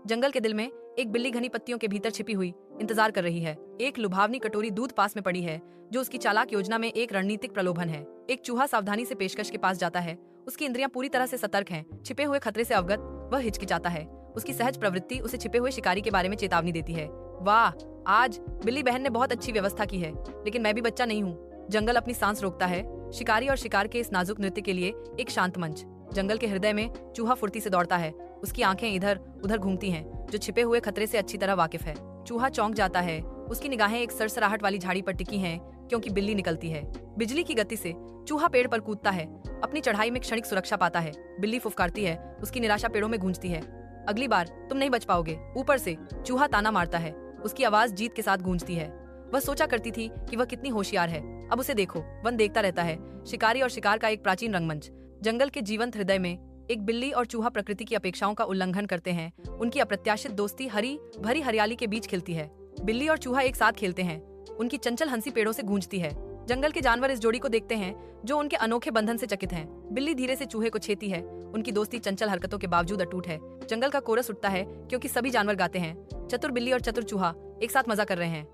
जंगल के दिल में एक बिल्ली घनी पत्तियों के भीतर छिपी हुई इंतजार कर रही है। एक लुभावनी कटोरी दूध पास में पड़ी है, जो उसकी चालाक योजना में एक रणनीतिक प्रलोभन है। एक चूहा सावधानी से पेशकश के पास जाता है। उसकी इंद्रियां पूरी तरह से सतर्क हैं। छिपे हुए खतरे से अवगत वह हिचकिचाता है। उसकी सहज प्रवृत्ति उसे छिपे हुए शिकारी के बारे में चेतावनी देती है। वाह, आज बिल्ली बहन ने बहुत अच्छी व्यवस्था की है, लेकिन मैं भी बच्चा नहीं हूँ। जंगल अपनी सांस रोकता है, शिकारी और शिकार के इस नाजुक नृत्य के लिए एक शांत मंच। जंगल के हृदय में चूहा फुर्ती से दौड़ता है। उसकी आंखें इधर उधर घूमती हैं, जो छिपे हुए खतरे से अच्छी तरह वाकिफ है। चूहा चौंक जाता है। उसकी निगाहें एक सरसराहट वाली झाड़ी पर टिकी हैं, क्योंकि बिल्ली निकलती है। बिजली की गति से चूहा पेड़ पर कूदता है। अपनी चढ़ाई में क्षणिक सुरक्षा पाता है। बिल्ली फुफकारती है। उसकी निराशा पेड़ों में गूंजती है। अगली बार तुम नहीं बच पाओगे। ऊपर से चूहा ताना मारता है। उसकी आवाज जीत के साथ गूंजती है। वह सोचा करती थी कि वह कितनी होशियार है। अब उसे देखो, वन देखता रहता है। शिकारी और शिकार का एक प्राचीन रंगमंच। जंगल के जीवंत हृदय में एक बिल्ली और चूहा प्रकृति की अपेक्षाओं का उल्लंघन करते हैं। उनकी अप्रत्याशित दोस्ती हरी भरी हरियाली के बीच खिलती है। बिल्ली और चूहा एक साथ खेलते हैं। उनकी चंचल हंसी पेड़ों से गूंजती है। जंगल के जानवर इस जोड़ी को देखते हैं, जो उनके अनोखे बंधन से चकित हैं। बिल्ली धीरे से चूहे को छेती है। उनकी दोस्ती चंचल हरकतों के बावजूद अटूट है। जंगल का कोरस उठता है, क्योंकि सभी जानवर गाते हैं। चतुर बिल्ली और चतुर चूहा एक साथ मजा कर रहे हैं।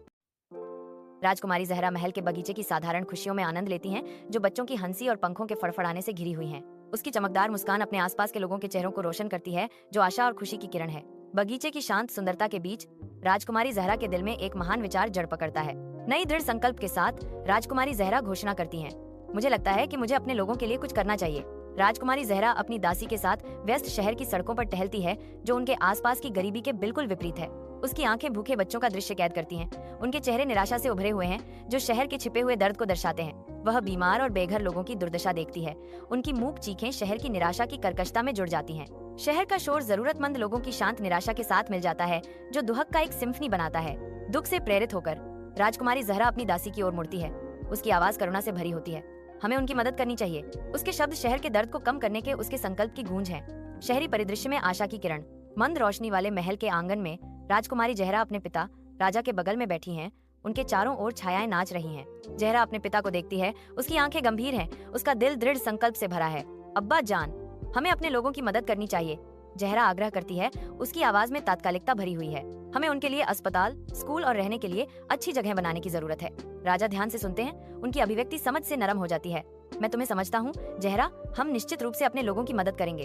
राजकुमारी जहरा महल के बगीचे की साधारण खुशियों में आनंद लेती हैं, जो बच्चों की हंसी और पंखों के फड़फड़ाने से घिरी हुई हैं। उसकी चमकदार मुस्कान अपने आसपास के लोगों के चेहरों को रोशन करती है, जो आशा और खुशी की किरण है। बगीचे की शांत सुंदरता के बीच राजकुमारी जहरा के दिल में एक महान विचार जड़ पकड़ता है। नई दृढ़ संकल्प के साथ राजकुमारी जहरा घोषणा करती हैं, मुझे लगता है कि मुझे अपने लोगों के लिए कुछ करना चाहिए। राजकुमारी जहरा अपनी दासी के साथ व्यस्त शहर की सड़कों पर टहलती है, जो उनके आसपास की गरीबी के बिल्कुल विपरीत है। उसकी आंखें भूखे बच्चों का दृश्य कैद करती हैं। उनके चेहरे निराशा से उभरे हुए हैं, जो शहर के छिपे हुए दर्द को दर्शाते हैं। वह बीमार और बेघर लोगों की दुर्दशा देखती है। उनकी मूक चीखें शहर की निराशा की कर्कशता में जुड़ जाती हैं। शहर का शोर जरूरतमंद लोगों की शांत निराशा के साथ मिल जाता है, जो दुहक का एक सिम्फनी बनाता है। दुख से प्रेरित होकर राजकुमारी जहरा अपनी दासी की ओर मुड़ती है। उसकी आवाज करुणा से भरी होती है। हमें उनकी मदद करनी चाहिए। उसके शब्द शहर के दर्द को कम करने के उसके संकल्प की गूंज हैं। शहरी परिदृश्य में आशा की किरण। मंद रोशनी वाले महल के आंगन में राजकुमारी जहरा अपने पिता राजा के बगल में बैठी हैं। उनके चारों ओर छायाएं नाच रही हैं। जहरा अपने पिता को देखती है। उसकी आंखें गंभीर हैं। उसका दिल दृढ़ संकल्प से भरा है। अब्बा जान, हमें अपने लोगों की मदद करनी चाहिए, जहरा आग्रह करती है। उसकी आवाज में तात्कालिकता भरी हुई है। हमें उनके लिए अस्पताल, स्कूल और रहने के लिए अच्छी जगह बनाने की जरूरत है। राजा ध्यान से सुनते हैं। उनकी अभिव्यक्ति समझ से नरम हो जाती है। मैं तुम्हें समझता हूँ जहरा, हम निश्चित रूप से अपने लोगों की मदद करेंगे।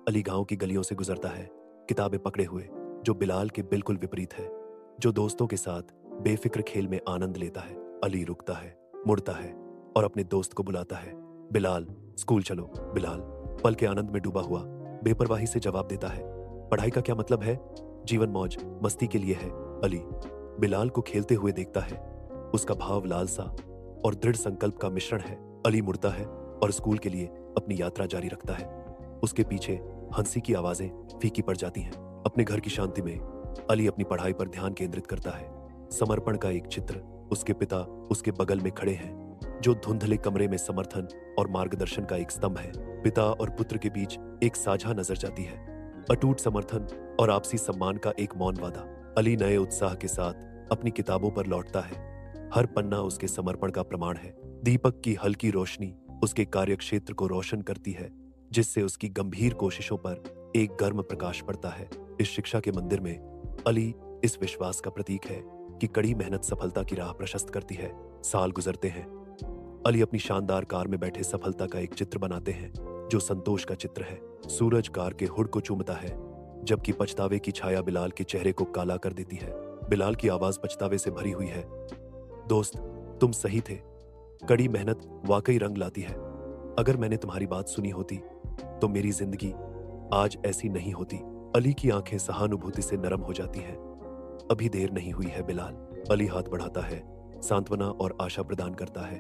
अली गांव की गलियों से गुजरता है, किताबें पकड़े हुए, जो बिलाल के बिल्कुल विपरीत है। जो दोस्तों के साथ बेफिक्र खेल में आनंद लेता है। अली रुकता है, मुड़ता है और अपने दोस्त को बुलाता है। बिलाल, स्कूल चलो। बिलाल पल के आनंद में डूबा हुआ बेपरवाही से जवाब देता है, पढ़ाई का क्या मतलब है, जीवन मौज मस्ती के लिए है। अली बिलाल को खेलते हुए देखता है। उसका भाव लालसा और दृढ़ संकल्प का मिश्रण है। अली मुड़ता है और स्कूल के लिए अपनी यात्रा जारी रखता है। उसके पीछे हंसी की आवाजें फीकी पड़ जाती हैं। अपने घर की शांति में अली अपनी पढ़ाई पर ध्यान केंद्रित करता है। समर्पण का एक चित्र। उसके पिता उसके बगल में खड़े हैं, जो धुंधले कमरे में समर्थन और मार्गदर्शन का एक स्तंभ है। पिता और पुत्र के बीच एक साझा नजर जाती है, अटूट समर्थन और आपसी सम्मान का एक मौन वादा। अली नए उत्साह के साथ अपनी किताबों पर लौटता है। हर पन्ना उसके समर्पण का प्रमाण है। दीपक की हल्की रोशनी उसके कार्यक्षेत्र को रोशन करती है, जिससे उसकी गंभीर कोशिशों पर एक गर्म प्रकाश पड़ता है। इस शिक्षा के मंदिर में अली इस विश्वास का प्रतीक है कि कड़ी मेहनत सफलता की राह प्रशस्त करती है। साल गुजरते हैं। अली अपनी शानदार कार में बैठे सफलता का एक चित्र बनाते हैं, जो संतोष का चित्र है। सूरज कार के हुड को चूमता है, जबकि पछतावे की छाया बिलाल के चेहरे को काला कर देती है। बिलाल की आवाज पछतावे से भरी हुई है, दोस्त तुम सही थे, कड़ी मेहनत वाकई रंग लाती है। अगर मैंने तुम्हारी बात सुनी होती तो मेरी जिंदगी आज ऐसी नहीं होती। अली की आंखें सहानुभूति से नरम हो जाती हैं। अभी देर नहीं हुई है बिलाल। अली हाथ बढ़ाता है, सांत्वना और आशा प्रदान करता है।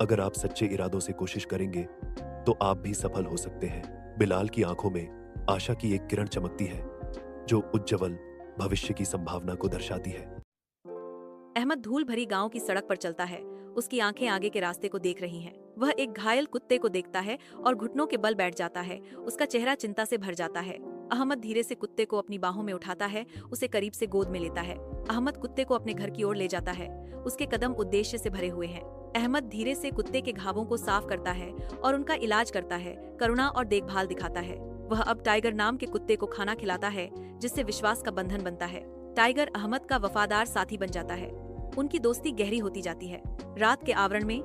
अगर आप सच्चे इरादों से कोशिश करेंगे तो आप भी सफल हो सकते हैं। बिलाल की आंखों में आशा की एक किरण चमकती है, जो उज्जवल भविष्य की संभावना को दर्शाती है। अहमद धूल भरी गांव की सड़क पर चलता है। उसकी आंखें आगे के रास्ते को देख रही हैं। वह एक घायल कुत्ते को देखता है और घुटनों के बल बैठ जाता है। उसका चेहरा चिंता से भर जाता है। अहमद धीरे से कुत्ते को अपनी बाहों में उठाता है, उसे करीब से गोद में लेता है। अहमद कुत्ते को अपने घर की ओर ले जाता है। उसके कदम उद्देश्य से भरे हुए हैं। अहमद धीरे से कुत्ते के घावों को साफ करता है और उनका इलाज करता है, करुणा और देखभाल दिखाता है। वह अब टाइगर नाम के कुत्ते को खाना खिलाता है, जिससे विश्वास का बंधन बनता है। टाइगर अहमद का वफादार साथी बन जाता है। उनकी दोस्ती गहरी होती जाती है। रात के आवरण में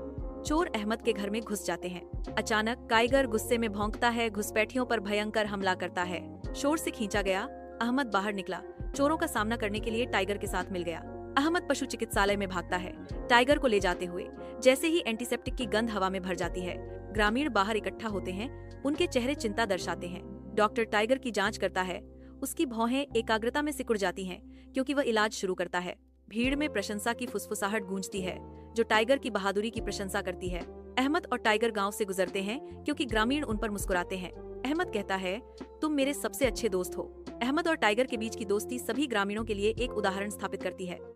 चोर अहमद के घर में घुस जाते हैं। अचानक टाइगर गुस्से में भौंकता है, घुसपैठियों पर भयंकर हमला करता है। शोर से खींचा गया अहमद बाहर निकला। चोरों का सामना करने के लिए टाइगर के साथ मिल गया। अहमद पशु चिकित्सालय में भागता है, टाइगर को ले जाते हुए। जैसे ही एंटीसेप्टिक की गंध हवा में भर जाती है, ग्रामीण बाहर इकट्ठा होते हैं। उनके चेहरे चिंता दर्शाते हैं। डॉक्टर टाइगर की जांच करता है। उसकी भौहें एकाग्रता में सिकुड़ जाती हैं, क्योंकि वह इलाज शुरू करता है। भीड़ में प्रशंसा की फुसफुसाहट गूंजती है, जो टाइगर की बहादुरी की प्रशंसा करती है। अहमद और टाइगर गांव से गुजरते हैं, क्योंकि ग्रामीण उन पर मुस्कुराते हैं। अहमद कहता है, तुम मेरे सबसे अच्छे दोस्त हो। अहमद और टाइगर के बीच की दोस्ती सभी ग्रामीणों के लिए एक उदाहरण स्थापित करती है।